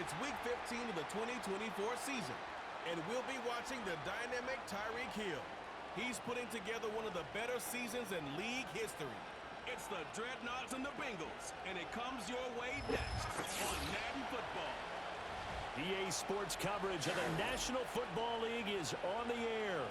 It's week 15 of the 2024 season, and we'll be watching the dynamic Tyreek Hill. He's putting together one of the better seasons in league history. It's the Dreadnoughts and the Bengals, and it comes your way next on Madden Football. EA Sports coverage of the National Football League is on the air.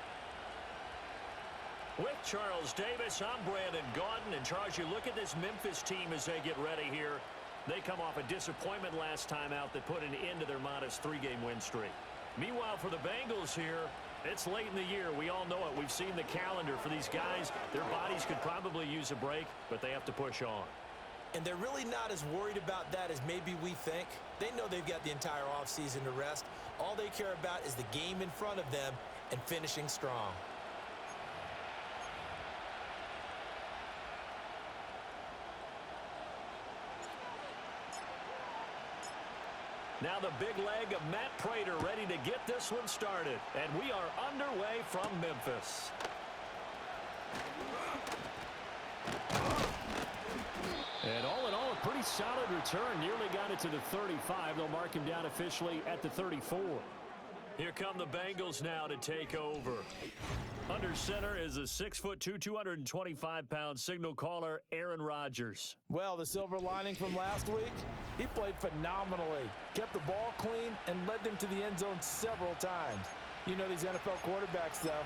With Charles Davis, I'm Brandon Gaudin. And Charles, you look at this Memphis team as they get ready here. They come off a disappointment last time out that put an end to their modest 3-game win streak. Meanwhile, for the Bengals here, it's late in the year. We all know it. We've seen the calendar for these guys. Their bodies could probably use a break, but they have to push on. And they're really not as worried about that as maybe we think. They know they've got the entire offseason to rest. All they care about is the game in front of them and finishing strong. Now the big leg of Matt Prater ready to get this one started. And we are underway from Memphis. And all in all, a pretty solid return. Nearly got it to the 35. They'll mark him down officially at the 34. Here come the Bengals now to take over. Under center is a 6'2", 225-pound signal caller, Aaron Rodgers. Well, the silver lining from last week, he played phenomenally. Kept the ball clean and led them to the end zone several times. You know these NFL quarterbacks, though.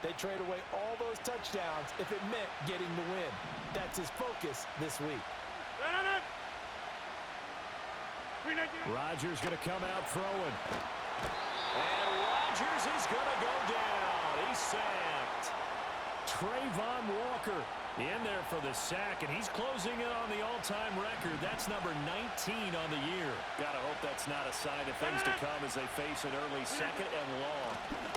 They trade away all those touchdowns if it meant getting the win. That's his focus this week. Rodgers going to come out throwing. And Rodgers is going to go down. He's sacked. Trayvon Walker in there for the sack, and he's closing in on the all-time record. That's number 19 on the year. Gotta hope that's not a sign of things to come as they face an early second and long.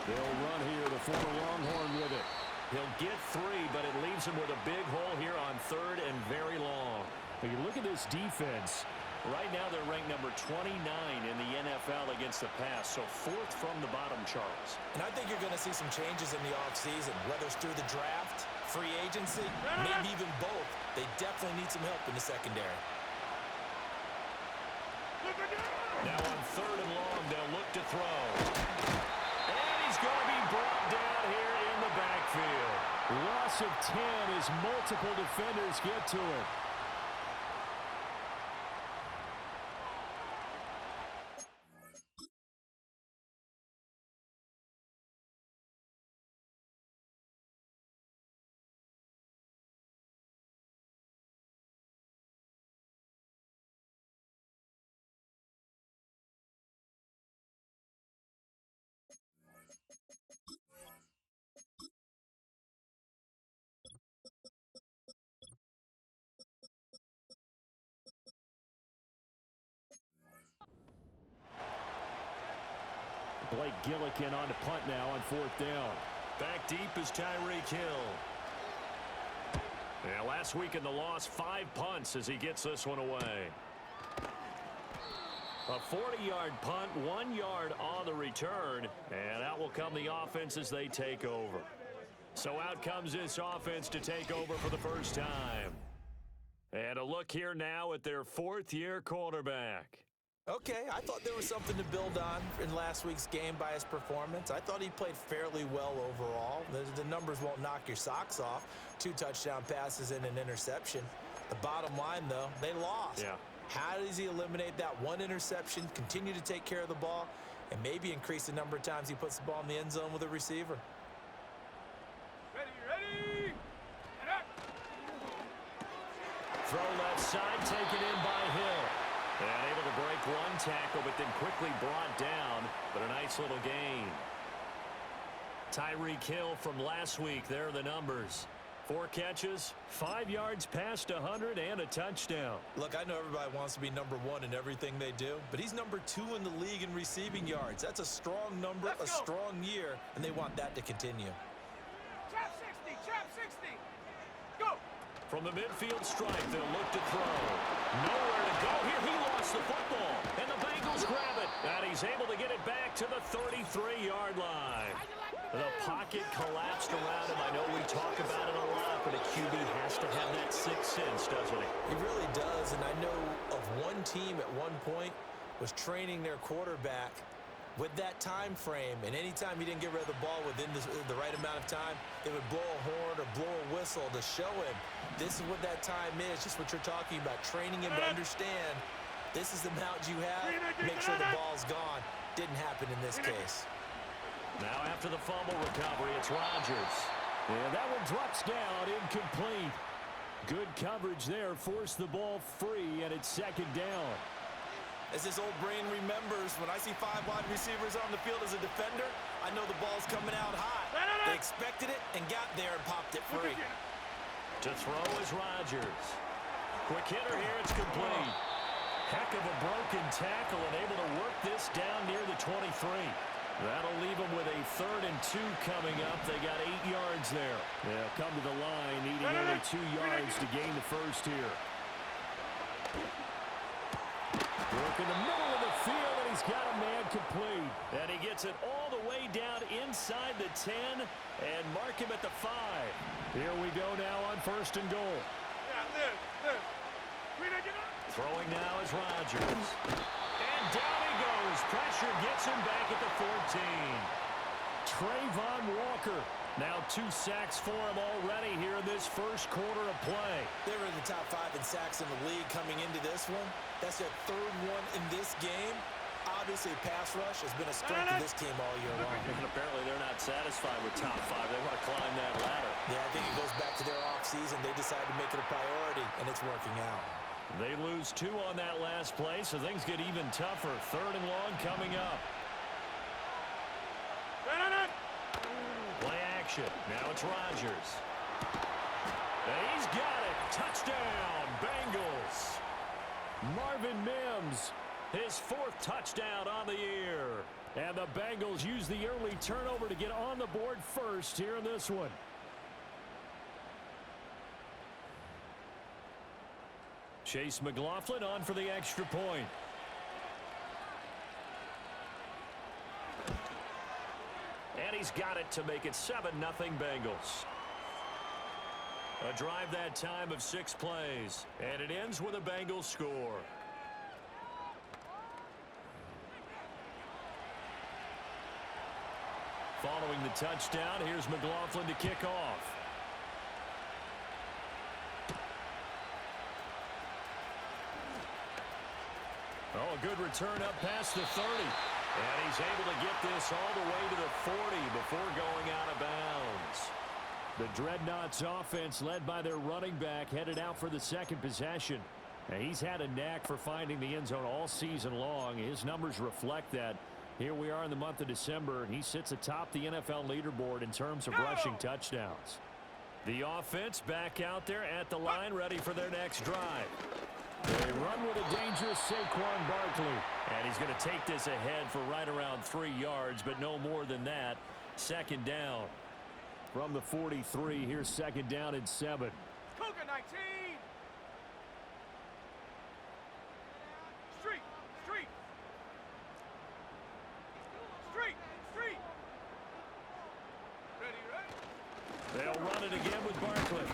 They'll run here, the former Longhorn with it. He'll get 3, but it leaves him with a big hole here on 3rd and very long. But you look at this defense. Right now they're ranked number 29 in the NFL against the pass, so 4th from the bottom, Charles. And I think you're going to see some changes in the offseason, whether it's through the draft, free agency, maybe even both. They definitely need some help in the secondary. Now on 3rd and long, they'll look to throw. And he's going to be brought down here in the backfield. Loss of 10 as multiple defenders get to it. Blake Gillikin on to punt now on 4th down. Back deep is Tyreek Hill. Yeah, last week in the loss, 5 punts as he gets this one away. A 40-yard punt, 1 yard on the return, and out will come the offense as they take over. So out comes this offense to take over for the first time. And a look here now at their 4th-year quarterback. Okay, I thought there was something to build on in last week's game by his performance. I thought he played fairly well overall. The numbers won't knock your socks off. 2 touchdown passes and an interception. The bottom line, though, they lost. Yeah. How does he eliminate that 1 interception, continue to take care of the ball, and maybe increase the number of times he puts the ball in the end zone with a receiver? Ready! Throw left side, taken in by Hill. And able to break 1 tackle, but then quickly brought down. But a nice little gain. Tyreek Hill from last week. There are the numbers. 4 catches, 5 yards past 100, and a touchdown. Look, I know everybody wants to be number 1 in everything they do, but he's number 2 in the league in receiving yards. That's a strong number, a strong year, and they want that to continue. Trap 60, trap 60. Go! From the midfield stripe, they'll look to throw. Nowhere to go here. He lost the football, and the Bengals grab it. And he's able to get it back to the 33-yard line. The pocket collapsed around him. I know we talk about it a lot, but a QB has to have that 6th sense, doesn't he? He really does, and I know of one team at one point was training their quarterback with that time frame, and anytime he didn't get rid of the ball within the right amount of time, they would blow a horn or blow a whistle to show him this is what that time is, just what you're talking about, training him to understand this is the amount you have, make sure the ball's gone. Didn't happen in this case. Now after the fumble recovery, it's Rodgers. And that one drops down, incomplete. Good coverage there, forced the ball free, and it's second down. As his old brain remembers, when I see 5 wide receivers on the field as a defender, I know the ball's coming out high. They expected it and got there and popped it free. To throw is Rodgers. Quick hitter here, it's complete. Heck of a broken tackle and able to work this down near the 23. That'll leave them with a 3rd and 2 coming up. They got 8 yards there. They'll come to the line, needing only 2 yards to gain the first here. Work in the middle of the field, and he's got a man complete. And he gets it all the way down inside the 10 and mark him at the 5. Here we go now on 1st and goal. Throwing now is Rodgers. And down he goes. Pressure gets him back at the 14. Trayvon Walker. Now 2 sacks for him already here in this first quarter of play. They were in the top 5 in sacks in the league coming into this one. That's their 3rd one in this game. Obviously, pass rush has been a strength of this team all year long. And apparently they're not satisfied with top 5. They want to climb that ladder. Yeah, I think it goes back to their offseason. They decided to make it a priority, and it's working out. They lose 2 on that last play, so things get even tougher. 3rd and long coming up. Play action. Now it's Rodgers. And he's got it. Touchdown, Bengals. Marvin Mims, his 4th touchdown on the year. And the Bengals use the early turnover to get on the board first here in this one. Chase McLaughlin on for the extra point. And he's got it to make it 7-0 Bengals. A drive that time of 6 plays. And it ends with a Bengals score. Following the touchdown, here's McLaughlin to kick off. Oh, a good return up past the 30. And he's able to get this all the way to the 40 before going out of bounds. The Dreadnoughts offense, led by their running back, headed out for the 2nd possession. And he's had a knack for finding the end zone all season long. His numbers reflect that. Here we are in the month of December, and he sits atop the NFL leaderboard in terms of rushing touchdowns. The offense back out there at the line, ready for their next drive. They run with a dangerous Saquon Barkley. And he's going to take this ahead for right around 3 yards, but no more than that. 2nd down. From the 43, here's 2nd down and 7. Cougar 19. Street. Ready. They'll run it again with Barkley.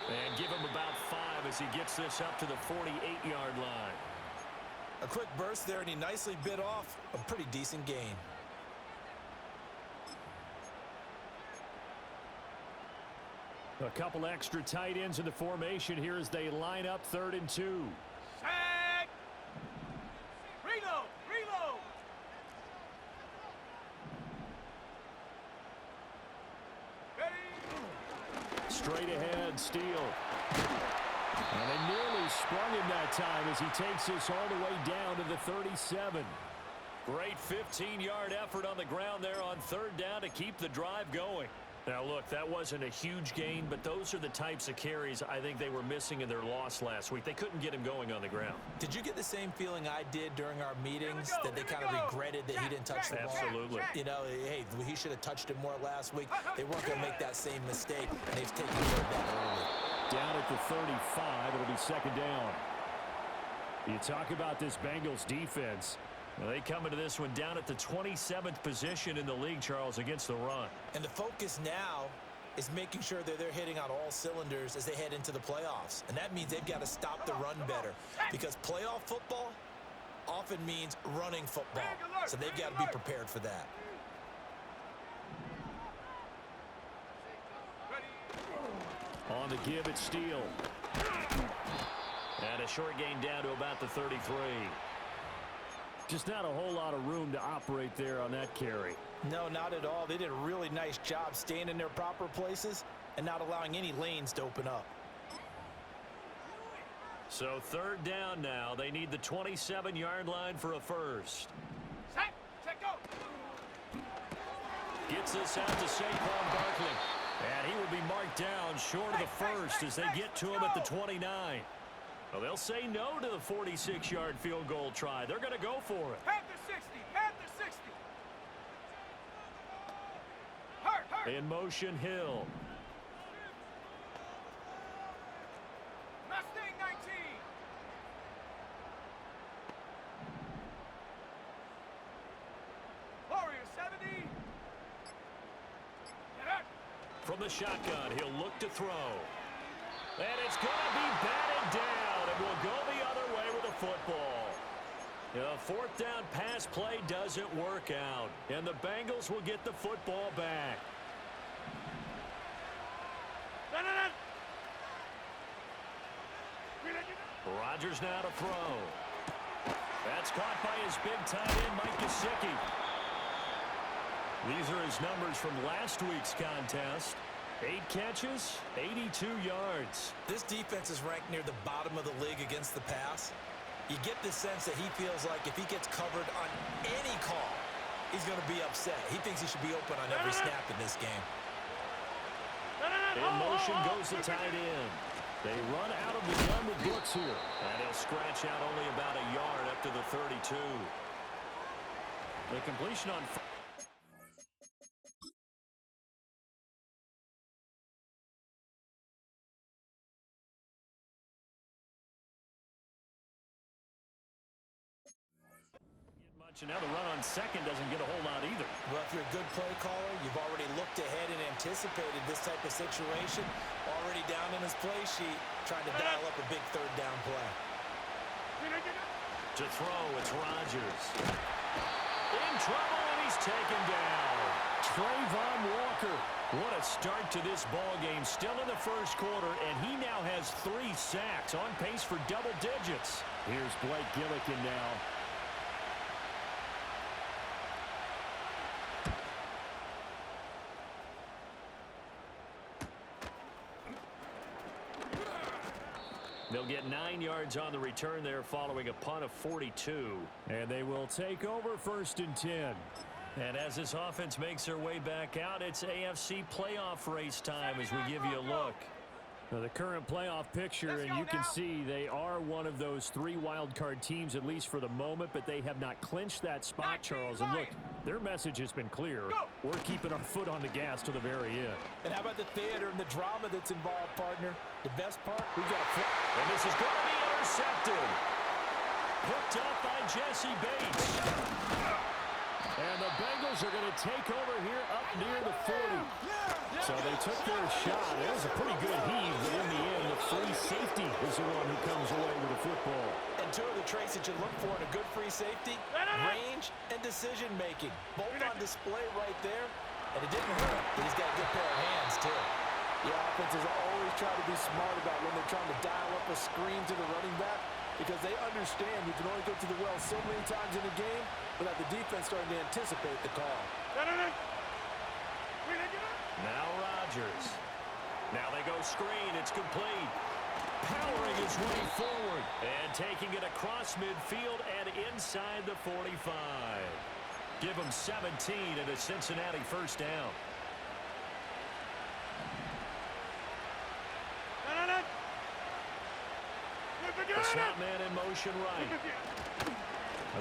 And give him about 5 as he gets this up to the 48-yard line. A quick burst there, and he nicely bit off a pretty decent gain. A couple extra tight ends in the formation here as they line up 3rd and 2. Sack. Reload. Ready. Straight ahead, Steele. And they nearly sprung him that time as he takes this all the way down to the 37. Great 15-yard effort on the ground there on 3rd down to keep the drive going. Now, look, that wasn't a huge gain, but those are the types of carries I think they were missing in their loss last week. They couldn't get him going on the ground. Did you get the same feeling I did during our meetings, that they kind of regretted that he didn't touch the ball? Absolutely. You know, hey, he should have touched it more last week. They weren't going to make that same mistake, and they've taken care of that early. Down at the 35, it'll be 2nd down. You talk about this Bengals defense. Well, they come into this one down at the 27th position in the league, Charles, against the run. And the focus now is making sure that they're hitting on all cylinders as they head into the playoffs. And that means they've got to stop the run better, because playoff football, often means running football. So they've got to be prepared for that. On the give, it's Steele. And a short gain down to about the 33. Just not a whole lot of room to operate there on that carry. No, not at all. They did a really nice job staying in their proper places and not allowing any lanes to open up. So third down now. They need the 27-yard line for a first. Set, check, go. Gets this out to Saquon Barkley. And he will be marked down short of the first as they get to him at the 29. Well, they'll say no to the 46-yard field goal try. They're going to go for it. Panther 60, Panther 60. Hurt. In motion, Hill. Mustang 19. Warrior 70. Get up. From the shotgun, he'll look to throw. And it's going to be batted down, and will go the other way with the football. The fourth down pass play doesn't work out, and the Bengals will get the football back. Rodgers now to throw. That's caught by his big tight end, Mike Gesicki. These are his numbers from last week's contest. 8 catches, 82 yards. This defense is ranked near the bottom of the league against the pass. You get the sense that he feels like if he gets covered on any call, he's going to be upset. He thinks he should be open on every snap in this game. In motion goes the tight end. They run out of the gun with Brooks here. And he'll scratch out only about a yard up to the 32. The completion on... And now the run on second doesn't get a whole lot either. Well, if you're a good play caller, you've already looked ahead and anticipated this type of situation. Already down in his play sheet, trying to dial up a big third down play. To throw, it's Rodgers. In trouble, and he's taken down. Trayvon Walker. What a start to this ball game. Still in the first quarter, and he now has 3 sacks, on pace for double digits. Here's Blake Gillikin now. They'll get 9 yards on the return there following a punt of 42. And they will take over 1st and 10. And as this offense makes their way back out, it's AFC playoff race time as we give you a look. Now the current playoff picture, and you can see they are one of those 3 wildcard teams, at least for the moment, but they have not clinched that spot, Charles. And look, their message has been clear. We're keeping our foot on the gas to the very end. And how about the theater and the drama that's involved, partner? The best part, we've got a flip. And this is going to be intercepted. Picked up by Jesse Bates. And the Bengals are going to take over here up near the 40. So they took their shot. It was a pretty good heave, but in the end, the free safety is the one who comes away with the football. And 2 of the traits that you look for in a good free safety, range and decision-making. Both on display right there. And it didn't hurt, but he's got a good pair of hands, too. The offenses always try to be smart about when they're trying to dial up a screen to the running back, because they understand you can only go to the well so many times in a game without the defense starting to anticipate the call. Now Rodgers. Now they go screen. It's complete. Powering his way forward. And taking it across midfield and inside the 45. Give him 17 and a Cincinnati first down. The slot man in motion right.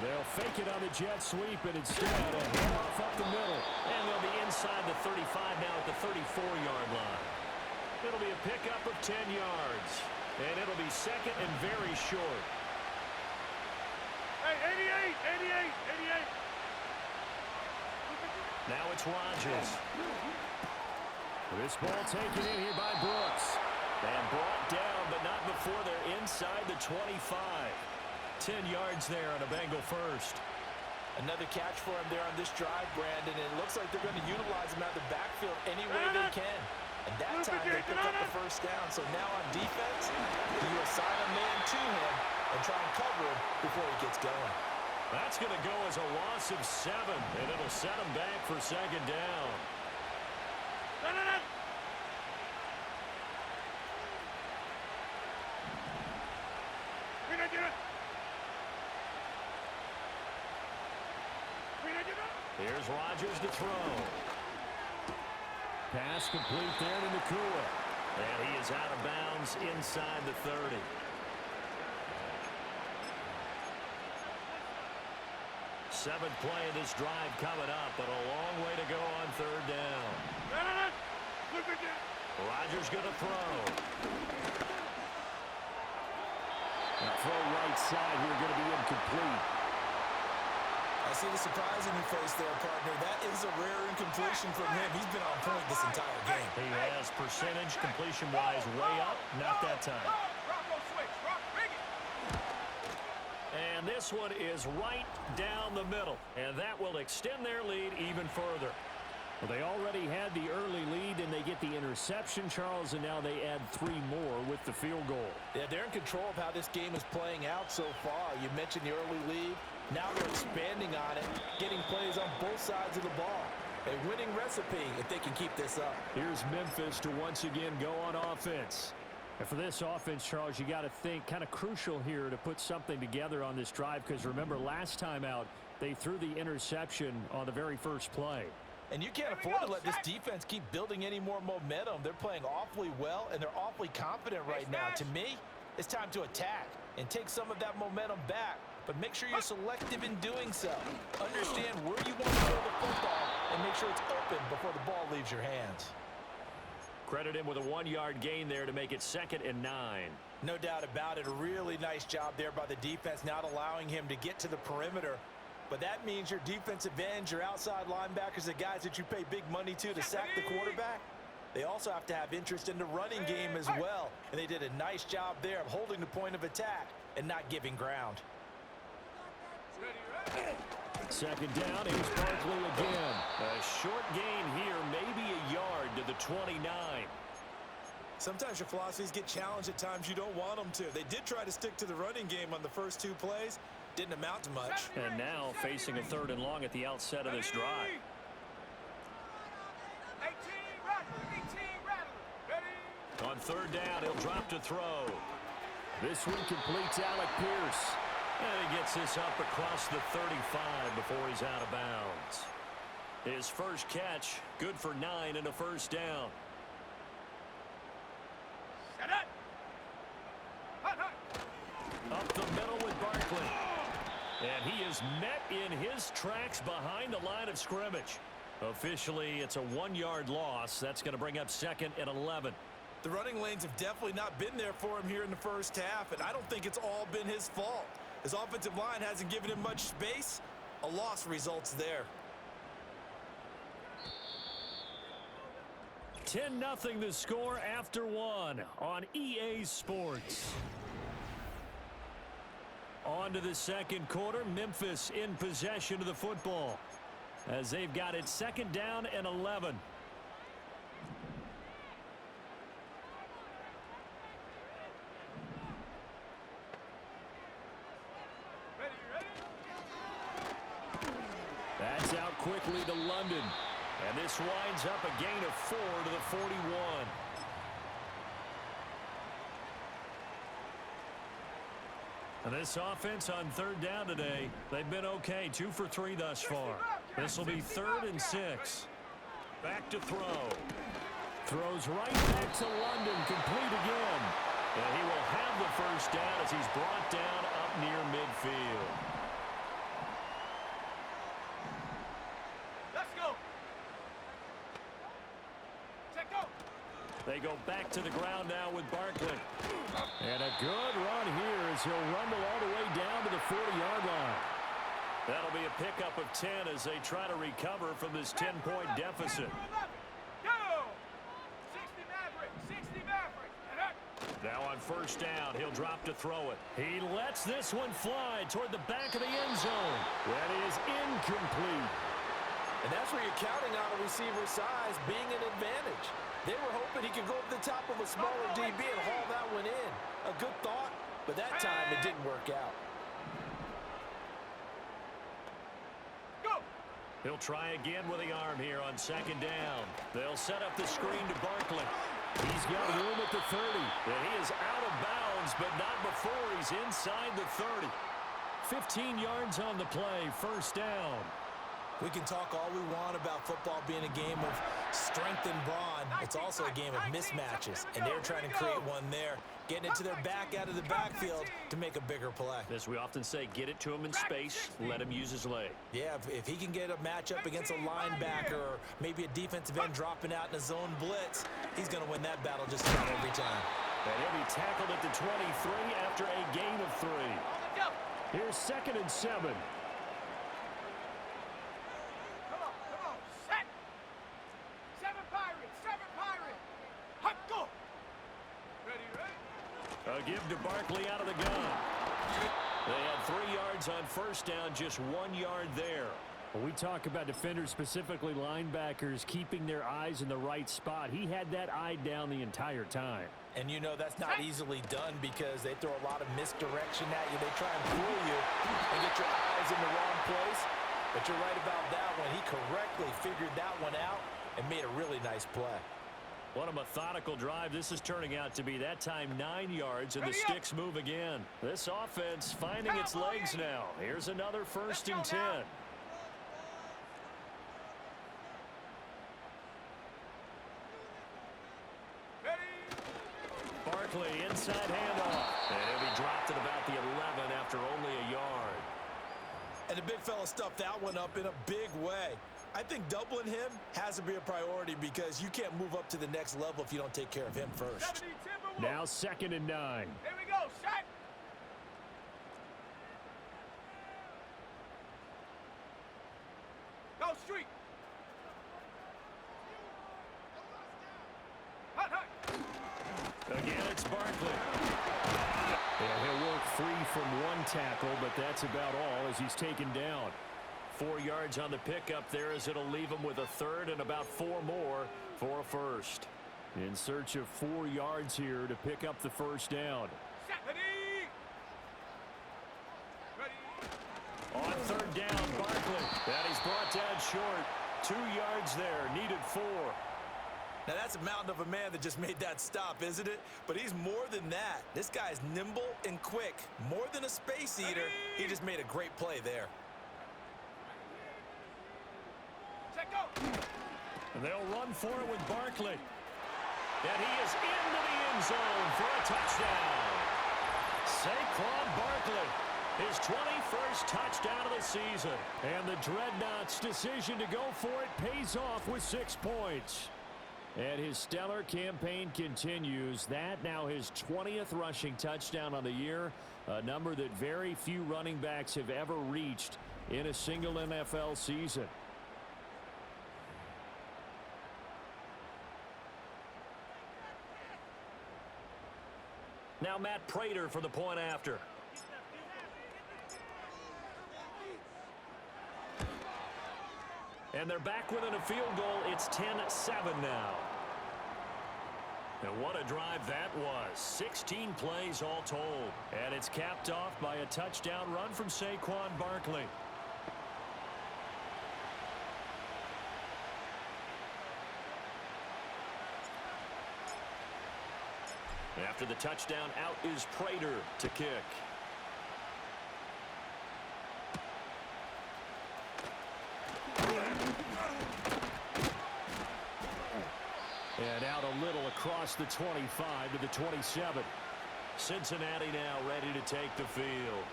They'll fake it on the jet sweep, and instead a handoff up the middle. And they'll be inside the 35 now at the 34-yard line. It'll be a pickup of 10 yards. And it'll be second and very short. Hey, 88. Now it's Rodgers. This ball taken in here by Brooks. And brought down, but not before they're inside the 25. 10 yards there on a Bengal first. Another catch for him there on this drive, Brandon. It looks like they're going to utilize him out of the backfield any way they can. And that time they pick up the first down. So now on defense, you assign a man to him and try and cover him before he gets going. That's going to go as a loss of 7, and it'll set him back for second down. Here's Rodgers to throw. Pass complete there to Nakua. And he is out of bounds inside the 30. Seventh play of this drive coming up, but a long way to go on third down. Rodgers going to throw. The throw right side here going to be incomplete. I see the surprise in your face there, partner. That is a rare incompletion from him. He's been on point this entire game. He has percentage completion-wise way up, not that time. And this one is right down the middle, and that will extend their lead even further. Well, they already had the early lead, and they get the interception, Charles, and now they add 3 more with the field goal. Yeah, they're in control of how this game is playing out so far. You mentioned the early lead. Now they're expanding on it, getting plays on both sides of the ball. A winning recipe if they can keep this up. Here's Memphis to once again go on offense. And for this offense, Charles, you got to think kind of crucial here to put something together on this drive, because remember last time out they threw the interception on the very first play. And you can't afford to let this defense keep building any more momentum. They're playing awfully well, and they're awfully confident right now. To me, it's time to attack and take some of that momentum back. But make sure you're selective in doing so. Understand where you want to throw the football and make sure it's open before the ball leaves your hands. Credit him with a 1-yard gain there to make it 2nd and 9. No doubt about it. A really nice job there by the defense, not allowing him to get to the perimeter. But that means your defensive ends, your outside linebackers, the guys that you pay big money to sack the quarterback, they also have to have interest in the running game as well. And they did a nice job there of holding the point of attack and not giving ground. Second down, here's Barkley again. A short gain here, maybe a yard to the 29. Sometimes your philosophies get challenged at times you don't want them to. They did try to stick to the running game on the first 2 plays. Didn't amount to much. And now facing a 3rd and long at the outset of this drive. 18 Rattler. On 3rd down, he'll drop to throw. This one completes Alec Pierce. And he gets this up across the 35 before he's out of bounds. His first catch, good for 9 and a first down. Set it. Up the middle with Barkley. And he is met in his tracks behind the line of scrimmage. Officially, it's a 1-yard loss. That's going to bring up 2nd and 11. The running lanes have definitely not been there for him here in the first half, and I don't think it's all been his fault. His offensive line hasn't given him much space. A loss results there. 10-0 the score after 1 on EA Sports. On to the second quarter. Memphis in possession of the football as they've got it 2nd down and 11. That's out quickly to London. And this winds up a gain of 4 to the 41. And this offense on 3rd down today, they've been okay. 2 for 3 thus far. This will be 3rd and 6. Back to throw. Throws right back to London. Complete again. And he will have the first down as he's brought down up near midfield. Let's go. Check go. They go back to the ground now with Barkley. And a good run here as he'll rumble all the way down to the 40-yard line. That'll be a pickup of 10 as they try to recover from this 10-point deficit. Go. 60 Maverick. 60 Maverick. Now on first down, he'll drop to throw it. He lets this one fly toward the back of the end zone. That is incomplete. And that's where you're counting on a receiver's size being an advantage. They were hoping he could go over the top of a smaller DB and haul that one in. A good thought, but that time it didn't work out. Go! He'll try again with the arm here on second down. They'll set up the screen to Barkley. He's got room at the 30. And he is out of bounds, but not before he's inside the 30. 15 yards on the play, first down. We can talk all we want about football being a game of strength and brawn. It's also a game of mismatches, and they're trying to create one there, getting it to their back out of the backfield to make a bigger play. As we often say, get it to him in space, let him use his leg. Yeah, if he can get a matchup against a linebacker or maybe a defensive end dropping out in a zone blitz, he's going to win that battle just about every time. And he'll be tackled at the 23 after a gain of 3. Here's 2nd and 7. A give to Barkley out of the gun. They had 3 yards on first down, just 1 yard there. When we talk about defenders, specifically linebackers, keeping their eyes in the right spot, he had that eye down the entire time. And you know that's not easily done because they throw a lot of misdirection at you. They try and fool you and get your eyes in the wrong place. But you're right about that one. He correctly figured that one out and made a really nice play. What a methodical drive this is turning out to be. That time 9 yards, and the sticks move again. This offense finding its legs now. Here's another 1st and 10. Barkley inside handoff. And he'll be dropped at about the 11 after only a yard. And the big fella stuffed that one up in a big way. I think doubling him has to be a priority because you can't move up to the next level if you don't take care of him first. Now 2nd and 9. Here we go, set. Go street. Hut, hut. Again, it's Barkley. And he'll work free from one tackle, but that's about all as he's taken down. 4 yards on the pickup there as it'll leave him with a 3rd and about 4 more for a 1st. In search of 4 yards here to pick up the first down. Set. Ready. On 3rd down, Barkley. And he's brought down short. 2 yards there, needed 4. Now that's a mountain of a man that just made that stop, isn't it? But he's more than that. This guy's nimble and quick. More than a space eater. He just made a great play there. Set, go. And they'll run for it with Barkley. And he is into the end zone for a touchdown. Saquon Barkley, his 21st touchdown of the season. And the Dreadnoughts' decision to go for it pays off with 6 points. And his stellar campaign continues. That now his 20th rushing touchdown on the year, a number that very few running backs have ever reached in a single NFL season. Now Matt Prater for the point after. And they're back within a field goal. It's 10-7 now. And what a drive that was. 16 plays all told. And it's capped off by a touchdown run from Saquon Barkley. After the touchdown, out is Prater to kick. And out a little across the 25 to the 27. Cincinnati now ready to take the field.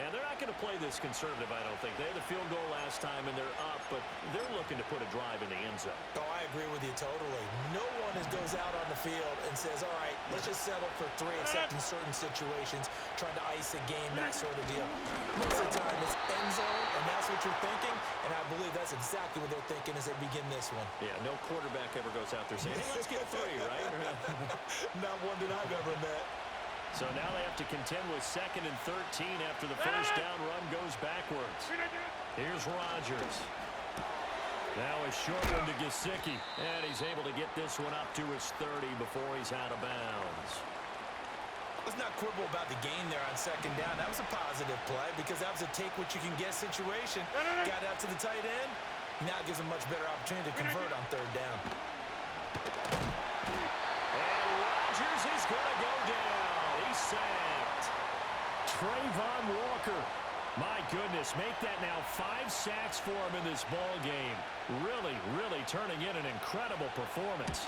And they're not going to play this conservative, I don't think. They had the field goal last time, and they're up, but they're looking to put a drive in the end zone. Oh, I agree with you totally. No one goes out on the field and says, all right, let's just settle for 3, except in certain situations, trying to ice a game, that sort of deal. Most of the time, it's end zone, and that's what you're thinking, and I believe that's exactly what they're thinking as they begin this one. Yeah, no quarterback ever goes out there saying, hey, let's get 3, right? Not one that I've ever met. So now they have to contend with 2nd and 13 after the first down run goes backwards. Here's Rodgers. Now a short one to Gesicki, and he's able to get this one up to his 30 before he's out of bounds. Let's not quibble about the gain there on 2nd down. That was a positive play because that was a take-what-you-can-get situation. Got out to the tight end. Now it gives him much better opportunity to convert on 3rd down. And Rodgers is going to go down. He's sacked. Trayvon Walker. My goodness, make that now 5 sacks for him in this ball game. Really turning in an incredible performance.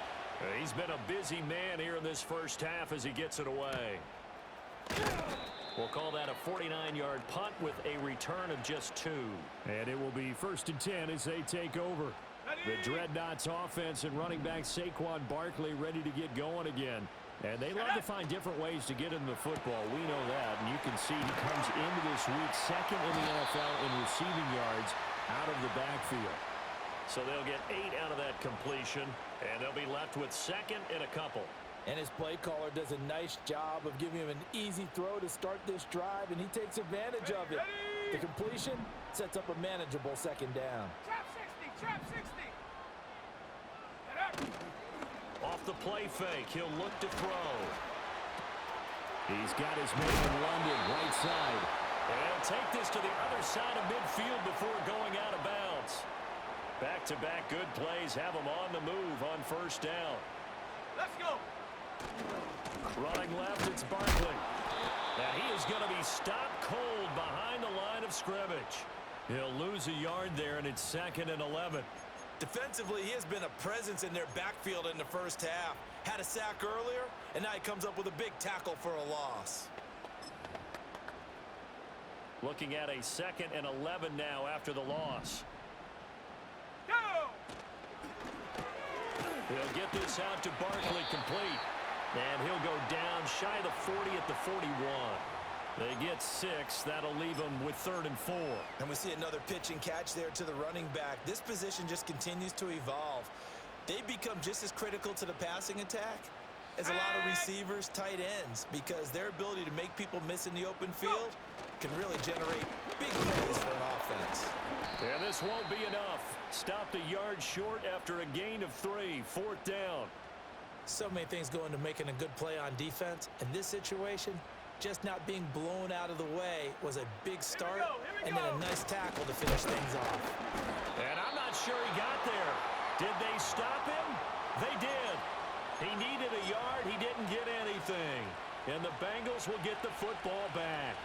He's been a busy man here in this first half as he gets it away. We'll call that a 49-yard punt with a return of just 2. And it will be 1st and 10 as they take over. The Dreadnoughts offense and running back Saquon Barkley ready to get going again. And they love to find different ways to get into the football. We know that. And you can see he comes into this week 2nd in the NFL in receiving yards out of the backfield. So they'll get 8 out of that completion, and they'll be left with 2nd and a couple. And his play caller does a nice job of giving him an easy throw to start this drive, and he takes advantage of it. The completion sets up a manageable 2nd down. Trap 60, trap 60. Get up. Off the play fake, he'll look to throw. He's got his man in London, right side. And he'll take this to the other side of midfield before going out of bounds. Back-to-back good plays have him on the move on 1st down. Let's go. Running left, it's Barkley. Now he is going to be stopped cold behind the line of scrimmage. He'll lose a yard there, and it's 2nd and 11. Defensively, he has been a presence in their backfield in the first half. Had a sack earlier, and now he comes up with a big tackle for a loss. Looking at a 2nd and 11 now after the loss. Go. He'll get this out to Barkley complete. And he'll go down shy of the 40 at the 41. They get 6. That'll leave them with 3rd and 4. And we see another pitch and catch there to the running back. This position just continues to evolve. They become just as critical to the passing attack as a lot of receivers, tight ends, because their ability to make people miss in the open field can really generate big plays for an offense. And this won't be enough. Stopped a yard short after a gain of 3. 4th down. So many things go into making a good play on defense. In this situation, just not being blown out of the way was a big start, and then a nice tackle to finish things off. And I'm not sure he got there. Did they stop him? They did. He needed a yard. He didn't get anything. And the Bengals will get the football back.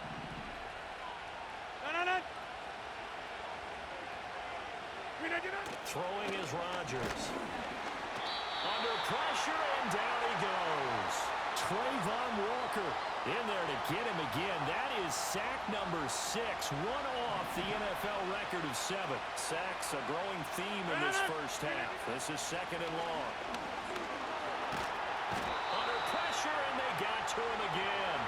Throwing is Rodgers. Under pressure, and down he goes. Trayvon Walker in there to get him again. That is sack number 6. One off the NFL record of 7. Sacks, a growing theme in this first half. This is 2nd and long. Under pressure, and they got to him again.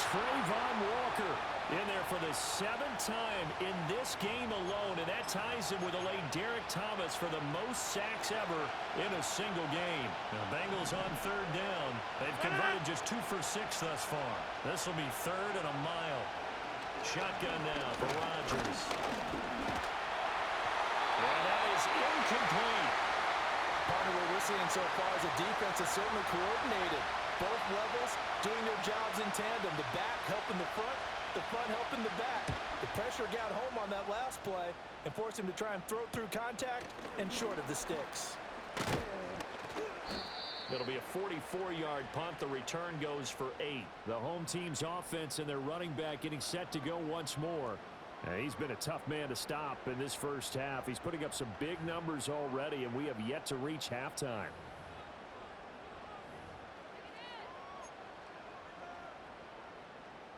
Trayvon Walker in there for the 7th time in this game alone, and that ties him with a late Derek Thomas for the most sacks ever in a single game. The Bengals on 3rd down. They've converted just 2 for 6 thus far. This will be 3rd and a mile. Shotgun now for Rodgers. And that is incomplete. Part of what we're seeing so far is the defense is certainly coordinated. Both levels doing their jobs in tandem. The back helping the front helping the back. The pressure got home on that last play and forced him to try and throw through contact and short of the sticks. It'll be a 44-yard punt. The return goes for 8. The home team's offense and their running back getting set to go once more. He's been a tough man to stop in this first half. He's putting up some big numbers already, and we have yet to reach halftime.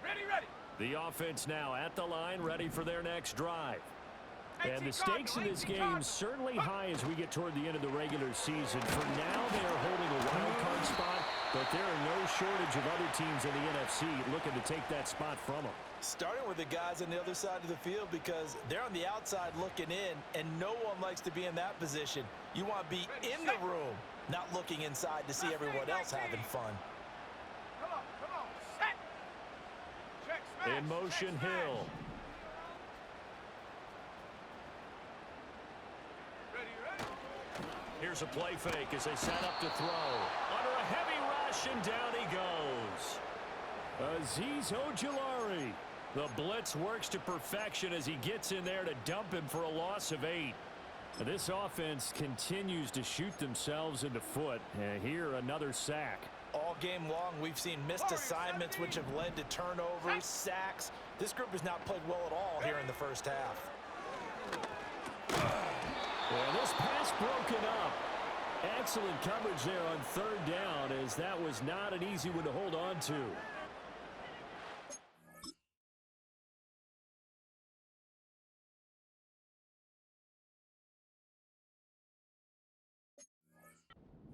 Ready. The offense now at the line, ready for their next drive. And the stakes in this game certainly high as we get toward the end of the regular season. For now, they are holding a wild card spot, but there are no shortage of other teams in the NFC looking to take that spot from them. Starting with the guys on the other side of the field because they're on the outside looking in, and no one likes to be in that position. You want to be in the room, not looking inside to see everyone else having fun. Come on, set. Check, smash. In motion, check, Hill. Ready. Here's a play fake as they set up to throw. Under a heavy rush, and down he goes. Azeez Ojulari. The blitz works to perfection as he gets in there to dump him for a loss of 8. This offense continues to shoot themselves in the foot. And here, another sack. All game long, we've seen missed assignments which have led to turnovers, sacks. This group has not played well at all here in the first half. Well, this pass broken up. Excellent coverage there on third down, as that was not an easy one to hold on to.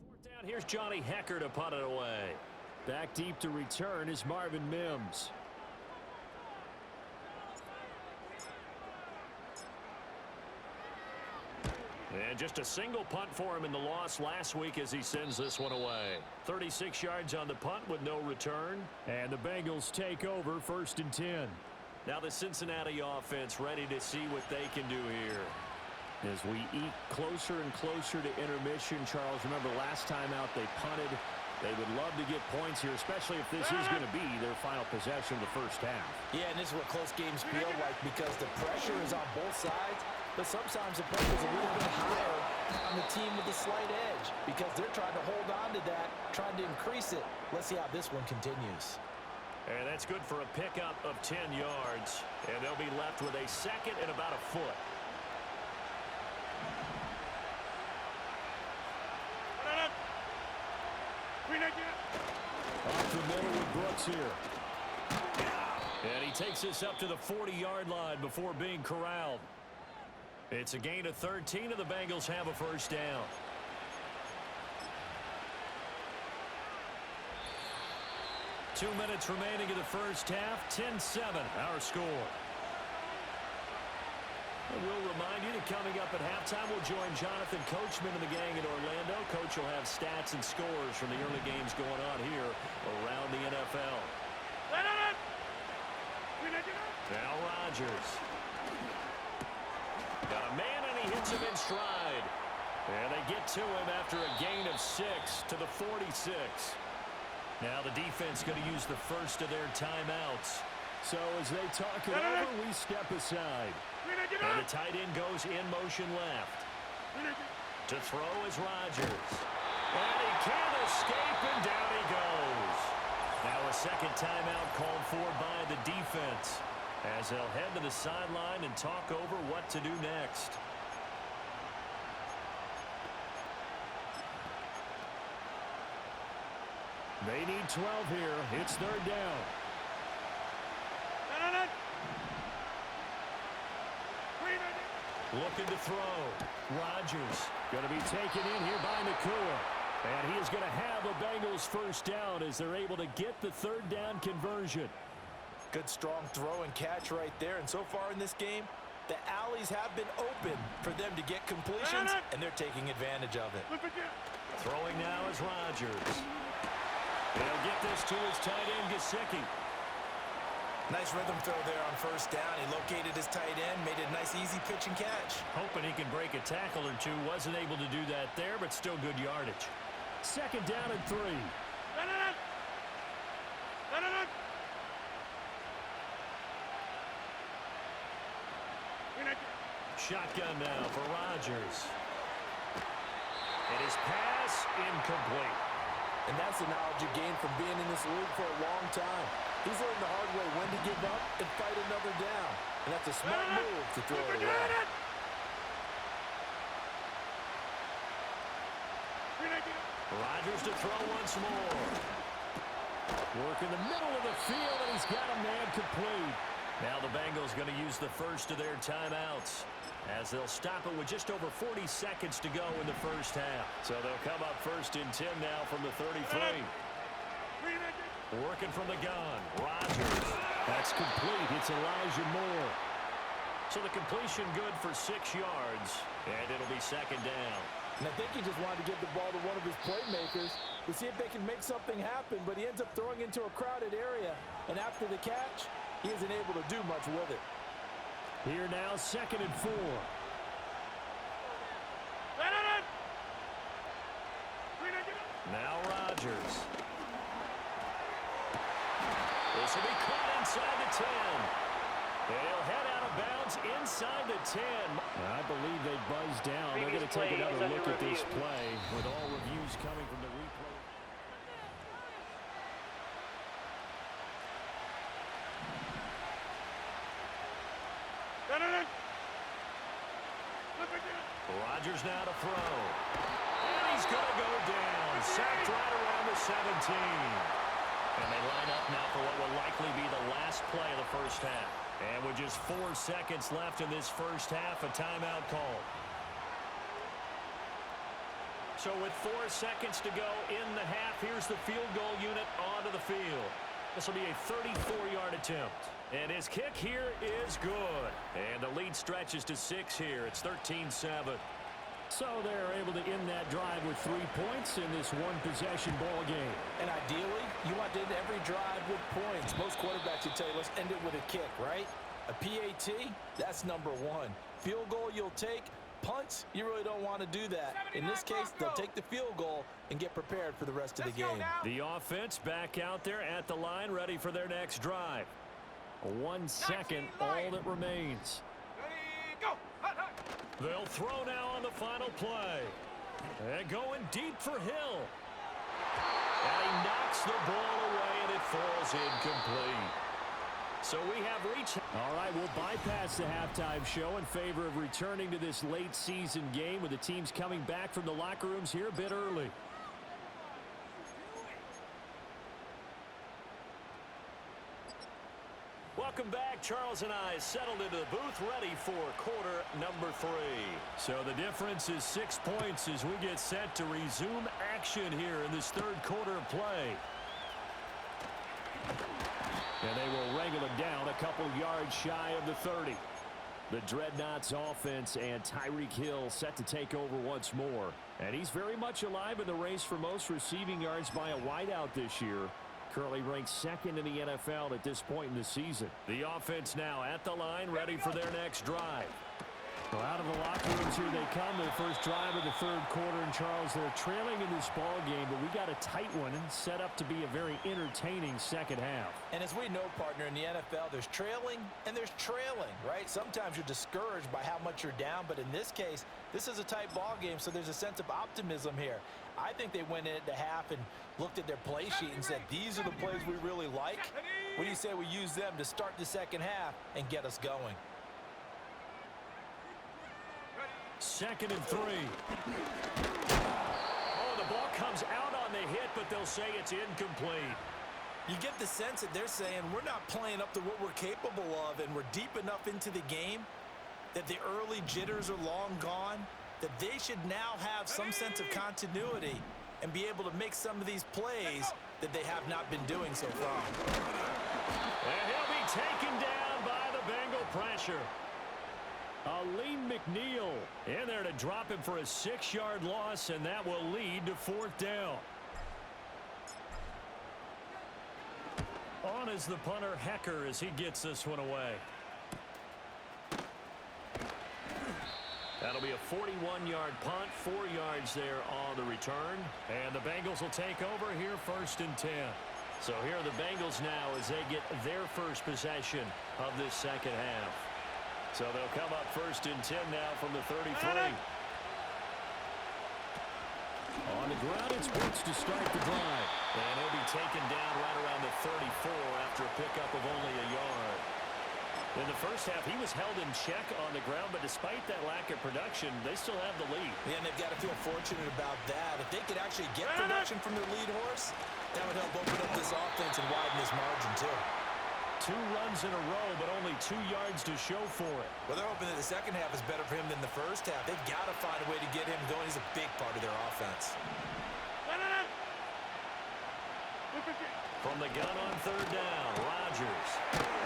Fourth down, here's Johnny Hecker to punt it away. Back deep to return is Marvin Mims. And just a single punt for him in the loss last week as he sends this one away. 36 yards on the punt with no return. And the Bengals take over 1st and 10. Now the Cincinnati offense ready to see what they can do here. As we eke closer and closer to intermission, Charles, remember last time out they punted. They would love to get points here, especially if this is going to be their final possession of the first half. Yeah, and this is what close games feel like because the pressure is on both sides. But sometimes the pressure is a little bit higher on the team with a slight edge because they're trying to hold on to that, trying to increase it. Let's see how this one continues. And that's good for a pickup of 10 yards. And they'll be left with a second and about a foot. Off the middle with Brooks here. And he takes this up to the 40-yard line before being corralled. It's a gain of 13, and the Bengals have a first down. Two minutes remaining in the first half. 10-7, our score. And we'll remind you that coming up at halftime, we'll join Jonathan Coachman and the gang in Orlando. Coach will have stats and scores from the early games going on here around the NFL. Now Rodgers. Got a man, and he hits him in stride. And they get to him after a gain of 6 to the 46. Now the defense going to use the first of their timeouts. So as they talk it over, we step aside. And the tight end goes in motion left. To throw is Rodgers. And he can't escape, and down he goes. Now a second timeout called for by the defense, as they'll head to the sideline and talk over what to do next. They need 12 here. It's third down. Looking to throw. Rodgers going to be taken in here by Nakua. And he is going to have a Bengals first down as they're able to get the third down conversion. Good strong throw and catch right there. And so far in this game, the alleys have been open for them to get completions, and they're taking advantage of it. Throwing now is Rodgers. He'll get this to his tight end, Gesicki. Nice rhythm throw there on first down. He located his tight end, made a nice easy pitch and catch. Hoping he can break a tackle or two. Wasn't able to do that there, but still good yardage. Second down and 3. Shotgun now for Rodgers. And his pass incomplete. And that's the knowledge you gain from being in this league for a long time. He's learned the hard way when to give up and fight another down. And that's a smart move to throw it away. Rodgers to throw once more. Work in the middle of the field, and he's got a man complete. Now the Bengals going to use the first of their timeouts, as they'll stop it with just over 40 seconds to go in the first half. So they'll come up first and 10 now from the 33. Working from the gun, Rodgers. That's complete. It's Elijah Moore. So the completion good for 6 yards, and it'll be second down. And I think he just wanted to give the ball to one of his playmakers to see if they can make something happen, but he ends up throwing into a crowded area, and after the catch, he isn't able to do much with it. Here now, 2nd and 4. Now Rodgers. This will be caught inside the 10. He'll head out of bounds inside the 10. I believe they buzzed down. They're going to take another look at this play with all reviews coming from the replay. Rodgers now to throw. And he's going to go down. Sacked right around the 17. And they line up now for what will likely be the last play of the first half. And with just 4 seconds left in this first half, a timeout call. So with 4 seconds to go in the half, here's the field goal unit onto the field. This will be a 34-yard attempt. And his kick here is good. And the lead stretches to 6 here. It's 13-7. So they're able to end that drive with 3 points in this one-possession ball game. And ideally, you want to end every drive with points. Most quarterbacks would tell you, let's end it with a kick, right? A PAT, that's number 1. Field goal you'll take. Punts, you really don't want to do that. In this case, they'll take the field goal and get prepared for the rest of the game. The offense back out there at the line, ready for their next drive. 1 second, all that remains. They'll throw now on the final play. And going deep for Hill. And he knocks the ball away, and it falls incomplete. So we have reached. All right, we'll bypass the halftime show in favor of returning to this late season game with the teams coming back from the locker rooms here a bit early. Welcome back. Charles and I settled into the booth, ready for quarter number 3. So the difference is 6 points as we get set to resume action here in this third quarter of play. And they will wrangle him down a couple yards shy of the 30. The Dreadnoughts offense and Tyreek Hill set to take over once more. And he's very much alive in the race for most receiving yards by a wideout this year. Currently ranked 2nd in the NFL at this point in the season. The offense now at the line, ready for their next drive. Well, out of the locker rooms here they come. Their first drive of the third quarter. And Charles, they're trailing in this ball game, but we got a tight one set up to be a very entertaining second half. And as we know, partner, in the NFL, there's trailing and there's trailing, right? Sometimes you're discouraged by how much you're down, but in this case, this is a tight ball game, so there's a sense of optimism here. I think they went in at the half and looked at their play sheet and said, these are the plays we really like. What do you say we use them to start the second half and get us going? 2nd and 3. Oh, the ball comes out on the hit, but they'll say it's incomplete. You get the sense that they're saying we're not playing up to what we're capable of, and we're deep enough into the game that the early jitters are long gone, that they should now have some sense of continuity and be able to make some of these plays that they have not been doing so far. And he'll be taken down by the Bengal pressure. Aleem McNeil in there to drop him for a 6-yard loss, and that will lead to 4th down. On is the punter, Hecker, as he gets this one away. That'll be a 41-yard punt, 4 yards there on the return. And the Bengals will take over here 1st and 10. So here are the Bengals now as they get their first possession of this second half. So they'll come up 1st and 10 now from the 33. On the ground, it's Woods to start the drive. And he'll be taken down right around the 34 after a pickup of only a yard. In the first half, he was held in check on the ground, but despite that lack of production, they still have the lead. Yeah, and they've got to feel fortunate about that. If they could actually get production from their lead horse, that would help open up this offense and widen this margin, too. 2 runs in a row, but only 2 yards to show for it. Well, they're hoping that the second half is better for him than the first half. They've got to find a way to get him going. He's a big part of their offense. From the gun on 3rd down, Rodgers.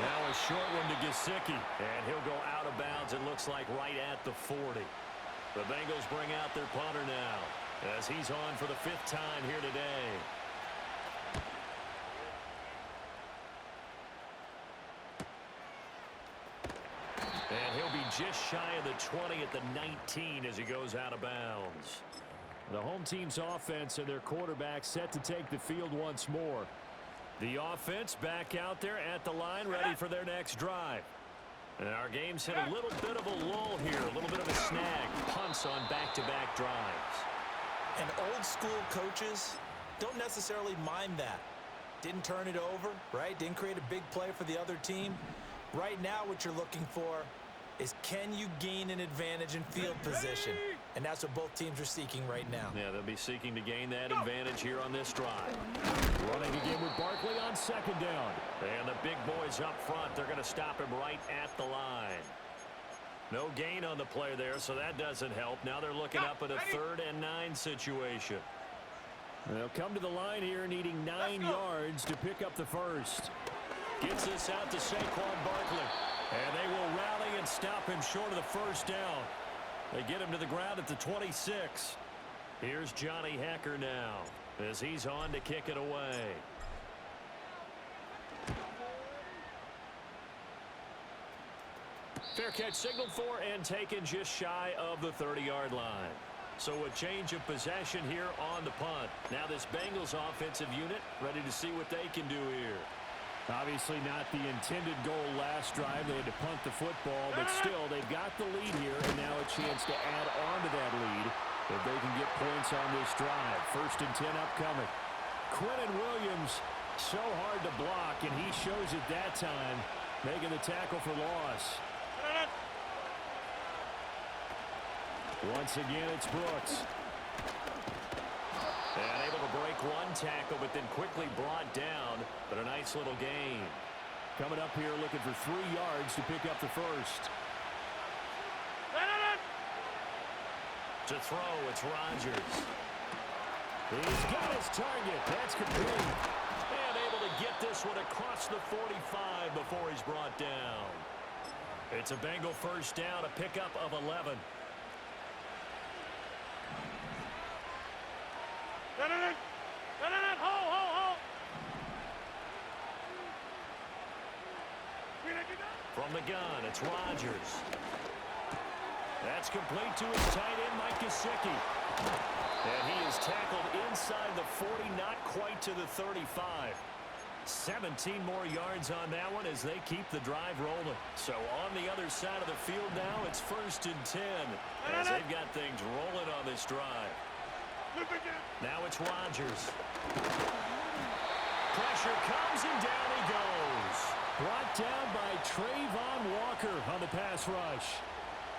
Now a short one to Gesicki. And he'll go out of bounds, it looks like, right at the 40. The Bengals bring out their punter now as he's on for the 5th time here today. And he'll be just shy of the 20 at the 19 as he goes out of bounds. The home team's offense and their quarterback set to take the field once more. The offense back out there at the line, ready for their next drive. And our game's hit a little bit of a lull here, a little bit of a snag. Punts on back-to-back drives. And old school coaches don't necessarily mind that. Didn't turn it over, right? Didn't create a big play for the other team. Right now what you're looking for is, can you gain an advantage in field position? And that's what both teams are seeking right now. Yeah, they'll be seeking to gain that advantage here on this drive. Running again with Barkley on 2nd down. And the big boys up front, they're going to stop him right at the line. No gain on the play there, so that doesn't help. Now they're looking up at a 3rd and 9 situation. They'll come to the line here needing 9 yards to pick up the first. Gets this out to Saquon Barkley. And they will rally and stop him short of the 1st down. They get him to the ground at the 26. Here's Johnny Hecker now as he's on to kick it away. Fair catch signaled for and taken just shy of the 30-yard line. So a change of possession here on the punt. Now this Bengals offensive unit ready to see what they can do here. Obviously not the intended goal last drive. They had to punt the football, but still they've got the lead here, and now a chance to add on to that lead if they can get points on this drive. 1st and 10 upcoming. Quentin Williams, so hard to block, and he shows it that time, making the tackle for loss. Once again, it's Brooks. And able to break 1 tackle, but then quickly brought down. But a nice little gain. Coming up here looking for 3 yards to pick up the first. To throw, it's Rodgers. He's got his target. That's complete. And able to get this one across the 45 before he's brought down. It's a Bengal 1st down, a pickup of 11. From the gun, it's Rodgers. That's complete to his tight end, Mike Gesicki. And he is tackled inside the 40, not quite to the 35. 17 more yards on that one as they keep the drive rolling. So on the other side of the field now, it's 1st and 10 as they've got things rolling on this drive. Now it's Rodgers. Pressure comes and down he goes. Brought down by Trayvon Walker on the pass rush.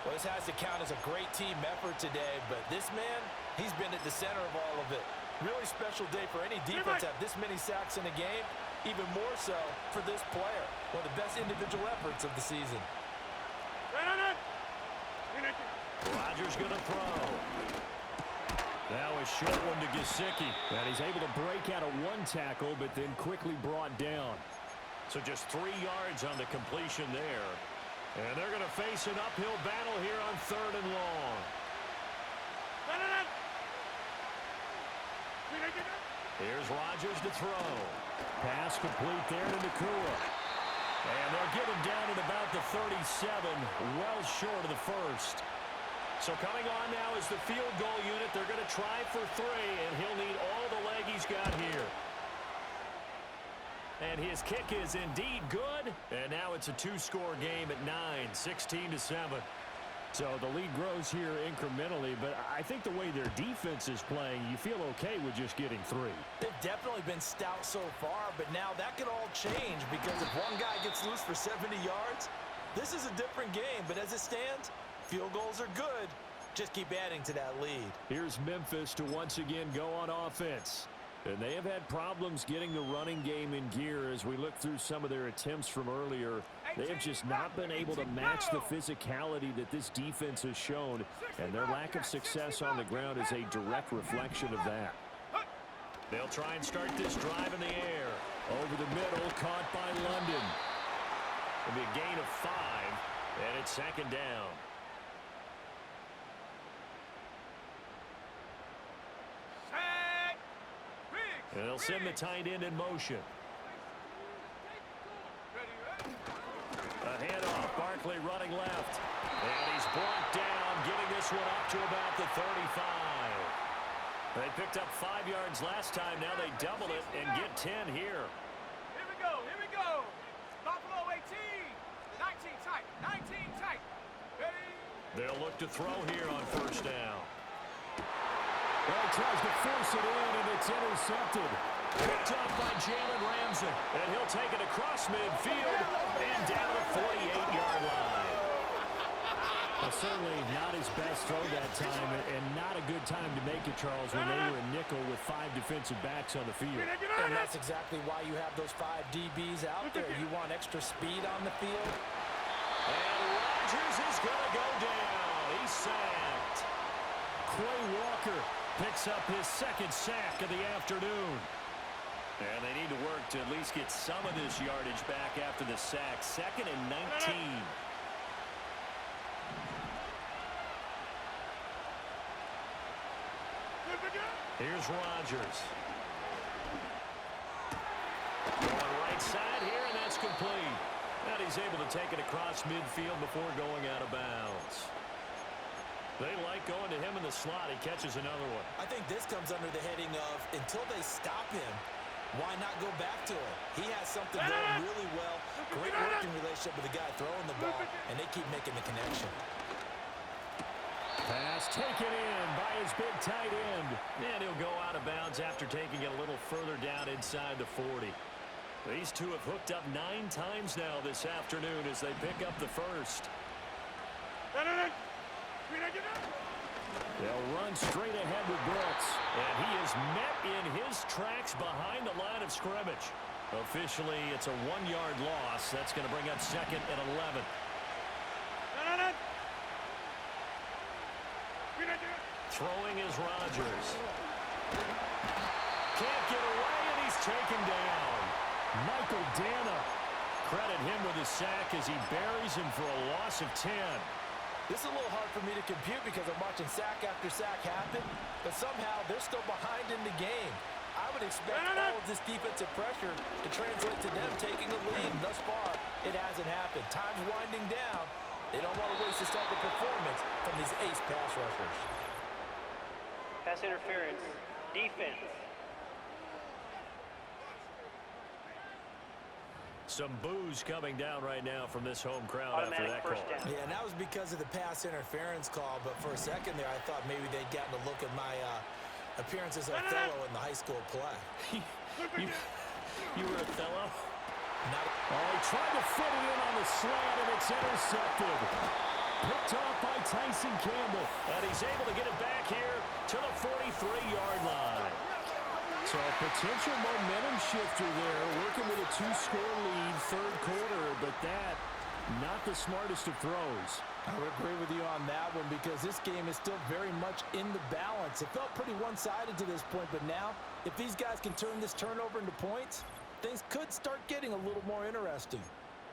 Well, this has to count as a great team effort today, but this man, he's been at the center of all of it. Really special day for any defense to have this many sacks in a game, even more so for this player. One of the best individual efforts of the season. Rodgers going to throw. Now a short one to Gesicki. And he's able to break out of 1 tackle, but then quickly brought down. So just 3 yards on the completion there. And they're going to face an uphill battle here on 3rd and long. Here's Rodgers to throw. Pass complete there to Nakua. And they'll get him down at about the 37, well short of the 1st. So coming on now is the field goal unit. They're going to try for 3, and he'll need all the leg he's got here. And his kick is indeed good. And now it's a 2-score game at 9, 16-7. So the lead grows here incrementally, but I think the way their defense is playing, you feel okay with just getting 3. They've definitely been stout so far, but now that could all change because if one guy gets loose for 70 yards, this is a different game. But as it stands, field goals are good. Just keep adding to that lead. Here's Memphis to once again go on offense. And they have had problems getting the running game in gear as we look through some of their attempts from earlier. They have just not been able to match the physicality that this defense has shown, and their lack of success on the ground is a direct reflection of that. They'll try and start this drive in the air. Over the middle, caught by London. It'll be a gain of 5, and it's second down. And they'll send the tight end in motion. A handoff. Barkley running left. And he's blocked down, getting this one up to about the 35. They picked up 5 yards last time. Now they double it and get 10 here. Here we go. Here we go. Buffalo 18. 19 tight. 19 tight. Ready? They'll look to throw here on first down. Well, he tries to force it in, and it's intercepted. Picked up by Jalen Ramsey. And he'll take it across midfield and down the 48-yard line. Well, certainly not his best throw that time, and not a good time to make it, Charles, when they were in nickel with 5 defensive backs on the field. And that's exactly why you have those 5 DBs out there. You want extra speed on the field. And Rodgers is going to go down. He's sacked. Quay Walker picks up his second sack of the afternoon. And they need to work to at least get some of this yardage back after the sack. 2nd and 19. Here's Rodgers. Going right side here, and that's complete. And he's able to take it across midfield before going out of bounds. They like going to him in the slot. He catches another one. I think this comes under the heading of, until they stop him, why not go back to him? He has something going really well. Great working relationship with the guy throwing the ball, and they keep making the connection. Pass taken in by his big tight end. And he'll go out of bounds after taking it a little further down inside the 40. These two have hooked up 9 times now this afternoon as they pick up the first. They'll run straight ahead with Brooks. And he is met in his tracks behind the line of scrimmage. Officially, it's a 1-yard loss. That's going to bring up 2nd and 11. Throwing is Rodgers. Can't get away, and he's taken down. Michael Dana. Credit him with a sack as he buries him for a loss of 10. This is a little hard for me to compute because I'm watching sack after sack happen, but somehow they're still behind in the game. I would expect all of this defensive pressure to translate to them taking a lead. Thus far, it hasn't happened. Time's winding down. They don't want to waste this type of performance from these ace pass rushers. Pass interference. Defense. Some boos coming down right now from this home crowd after that call. Yeah, and that was because of the pass interference call, but for a second there I thought maybe they'd gotten a look at my appearance as Othello in the high school play. you were Othello? He tried to fit it in on the slant, and it's intercepted. Picked off by Tyson Campbell. And he's able to get it back here to the 43-yard line. So a potential momentum shifter there, working with a 2-score lead, 3rd quarter, but that, not the smartest of throws. I would agree with you on that one because this game is still very much in the balance. It felt pretty one-sided to this point, but now, if these guys can turn this turnover into points, things could start getting a little more interesting.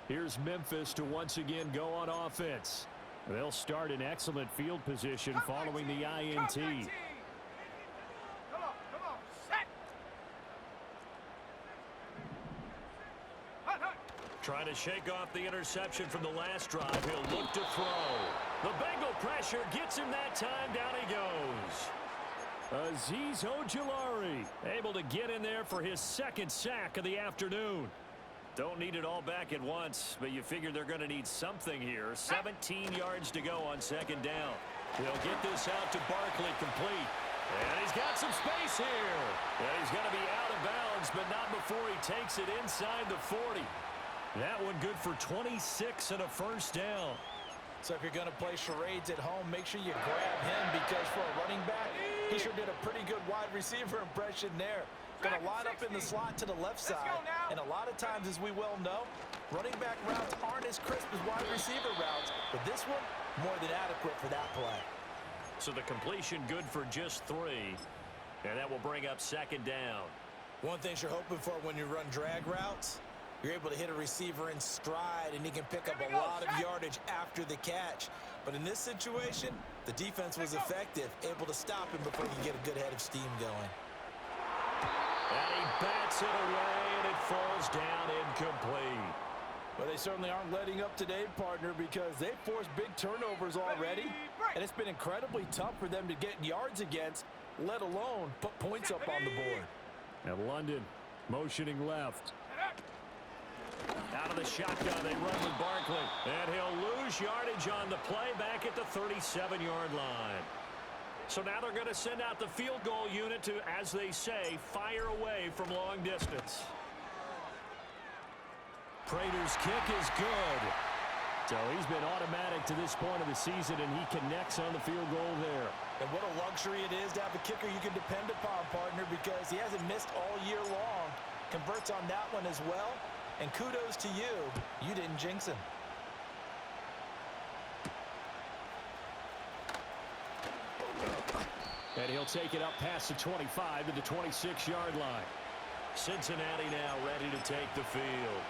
Here's Memphis to once again go on offense. They'll start in excellent field position following the INT. Come on, set. Trying to shake off the interception from the last drive. He'll look to throw. The Bengal pressure gets him that time. Down he goes. Azeez Ojulari able to get in there for his 2nd sack of the afternoon. Don't need it all back at once, but you figure they're going to need something here. 17 yards to go on 2nd down. He'll get this out to Barkley complete. And he's got some space here. And he's going to be out of bounds, but not before he takes it inside the 40. That one good for 26 and a 1st down. So if you're going to play charades at home, make sure you grab him because for a running back, he sure did a pretty good wide receiver impression there. Going to line up in the slot to the left side. And a lot of times, as we well know, running back routes aren't as crisp as wide receiver routes. But this one, more than adequate for that play. So the completion good for just 3. And that will bring up second down. One thing you're hoping for when you run drag routes, you're able to hit a receiver in stride, and he can pick up a lot of yardage after the catch. But in this situation, the defense was effective, able to stop him before he could get a good head of steam going. And he bats it away, and it falls down incomplete. But they certainly aren't letting up today, partner, because they've forced big turnovers already. And it's been incredibly tough for them to get yards against, let alone put points up on the board. And London motioning left. Out of the shotgun, they run with Barkley. And he'll lose yardage on the play back at the 37-yard line. So now they're going to send out the field goal unit to, as they say, fire away from long distance. Prater's kick is good. So he's been automatic to this point of the season, and he connects on the field goal there. And what a luxury it is to have a kicker you can depend upon, partner, because he hasn't missed all year long. Converts on that one as well. And kudos to you. You didn't jinx him. And he'll take it up past the 25 to the 26-yard line. Cincinnati now ready to take the field.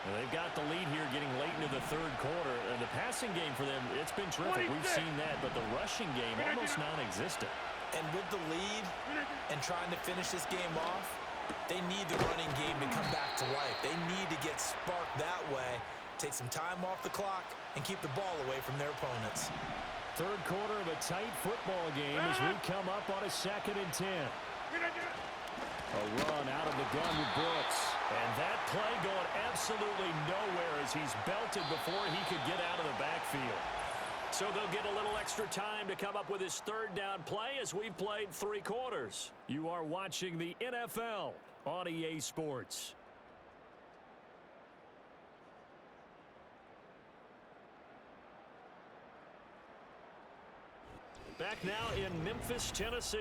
And they've got the lead here getting late into the third quarter. And the passing game for them, it's been terrific. We've seen that, but the rushing game almost non-existent. And with the lead and trying to finish this game off, they need the running game to come back to life. They need to get sparked that way, take some time off the clock, and keep the ball away from their opponents. Third quarter of a tight football game as we come up on a 2nd and 10. A run out of the gun with Brooks. And that play going absolutely nowhere as he's belted before he could get out of the backfield. So they'll get a little extra time to come up with his third down play as we've played 3 quarters. You are watching the NFL on EA Sports. Back now in Memphis, Tennessee.